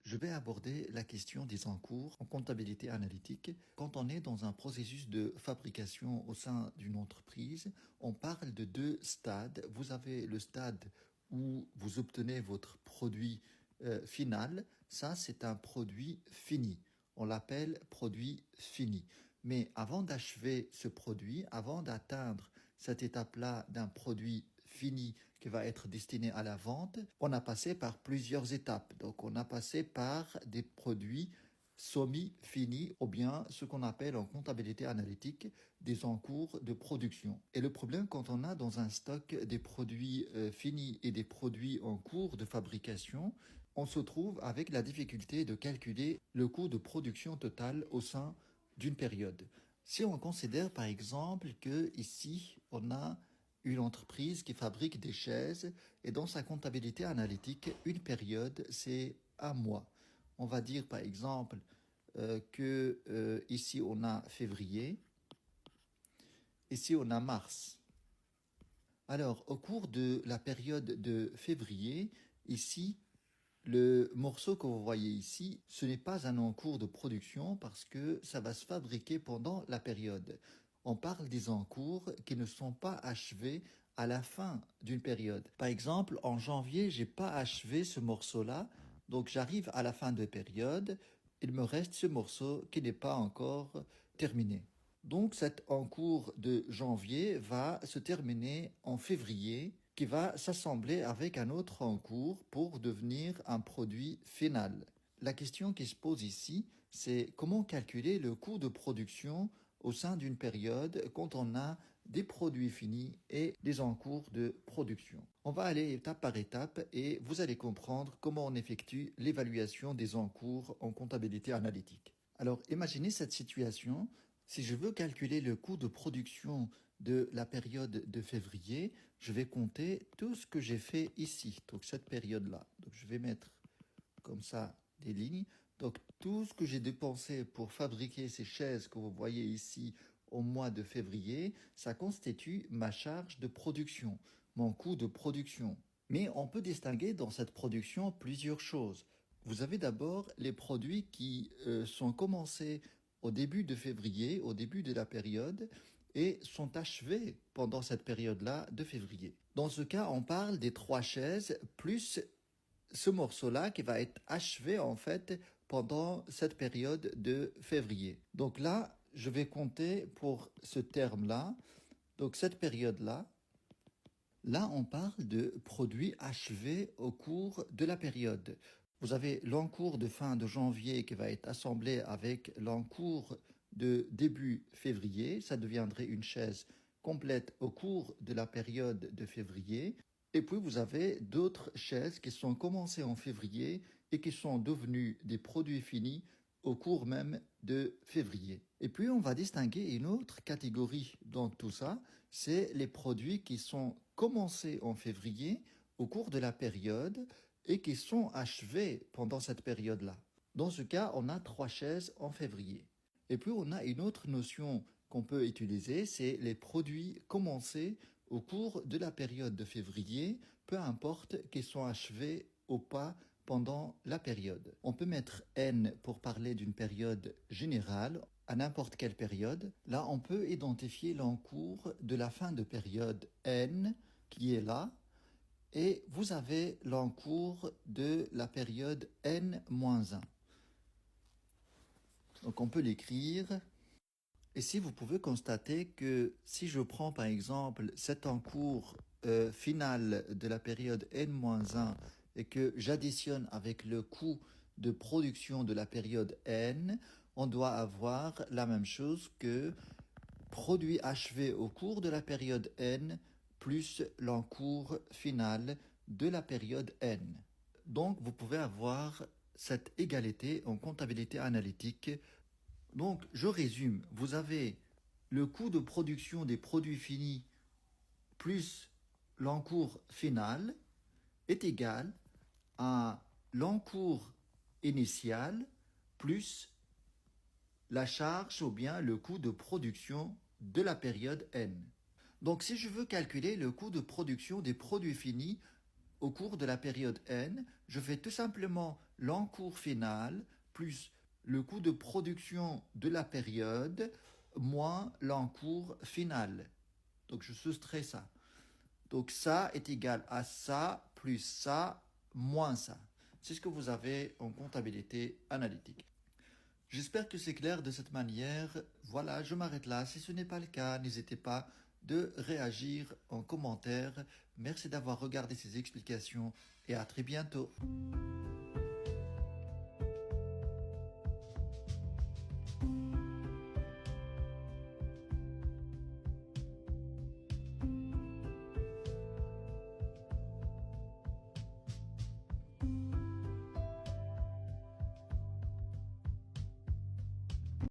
Je vais aborder la question des encours en comptabilité analytique. Quand on est dans un processus de fabrication au sein d'une entreprise, on parle de deux stades. Vous avez le stade où vous obtenez votre produit final. Ça, c'est un produit fini. On l'appelle produit fini. Mais avant d'achever ce produit, avant d'atteindre cette étape-là d'un produit fini qui va être destiné à la vente, on a passé par plusieurs étapes. Donc, on a passé par des produits semi-finis ou bien ce qu'on appelle en comptabilité analytique des encours de production. Et le problème quand on a dans un stock des produits finis et des produits en cours de fabrication, on se trouve avec la difficulté de calculer le coût de production total au sein d'une période. Si on considère par exemple que ici on a une entreprise qui fabrique des chaises et dans sa comptabilité analytique, une période c'est un mois. On va dire par exemple que ici on a février, ici on a mars. Alors au cours de la période de février, ici le morceau que vous voyez ici, ce n'est pas un encours de production parce que ça va se fabriquer pendant la période. On parle des encours qui ne sont pas achevés à la fin d'une période. Par exemple, en janvier, j'ai pas achevé ce morceau-là, donc j'arrive à la fin de période, il me reste ce morceau qui n'est pas encore terminé. Donc cet encours de janvier va se terminer en février, qui va s'assembler avec un autre encours pour devenir un produit final. La question qui se pose ici, c'est comment calculer le coût de production au sein d'une période quand on a des produits finis et des encours de production. On va aller étape par étape et vous allez comprendre comment on effectue l'évaluation des encours en comptabilité analytique. Alors imaginez cette situation. Si je veux calculer le coût de production de la période de février, je vais compter tout ce que j'ai fait ici, donc cette période-là. Donc je vais mettre comme ça des lignes. Donc tout ce que j'ai dépensé pour fabriquer ces chaises que vous voyez ici au mois de février, ça constitue ma charge de production, mon coût de production. Mais on peut distinguer dans cette production plusieurs choses. Vous avez d'abord les produits qui sont commencés au début de février, au début de la période, et sont achevés pendant cette période-là de février. Dans ce cas, on parle des 3 chaises plus ce morceau-là qui va être achevé en fait pendant cette période de février. Donc là, je vais compter pour ce terme-là, donc cette période-là. Là, on parle de produits achevés au cours de la période. Vous avez l'encours de fin de janvier qui va être assemblé avec l'encours de début février. Ça deviendrait une chaise complète au cours de la période de février. Et puis vous avez d'autres chaises qui sont commencées en février et qui sont devenues des produits finis au cours même de février. Et puis on va distinguer une autre catégorie dans tout ça, c'est les produits qui sont commencés en février au cours de la période et qui sont achevés pendant cette période-là. Dans ce cas, on a 3 chaises en février. Et puis on a une autre notion qu'on peut utiliser, c'est les produits commencés au cours de la période de février, peu importe qu'ils sont achevés ou pas pendant la période. On peut mettre N pour parler d'une période générale, à n'importe quelle période. Là, on peut identifier l'encours de la fin de période N qui est là, et vous avez l'encours de la période N-1. Donc on peut l'écrire. Ici, vous pouvez constater que si je prends par exemple cet encours final de la période N-1 et que j'additionne avec le coût de production de la période N, on doit avoir la même chose que produit achevé au cours de la période N plus l'encours final de la période N. Donc, vous pouvez avoir cette égalité en comptabilité analytique. Donc, je résume. Vous avez le coût de production des produits finis plus l'encours final est égal à l'encours initial plus la charge ou bien le coût de production de la période N. Donc, si je veux calculer le coût de production des produits finis au cours de la période N, je fais tout simplement l'encours final plus le coût de production de la période moins l'encours final. Donc je soustrais ça. Donc ça est égal à ça plus ça moins ça. C'est ce que vous avez en comptabilité analytique. J'espère que c'est clair de cette manière. Voilà, je m'arrête là. Si ce n'est pas le cas, n'hésitez pas de réagir en commentaire. Merci d'avoir regardé ces explications et à très bientôt.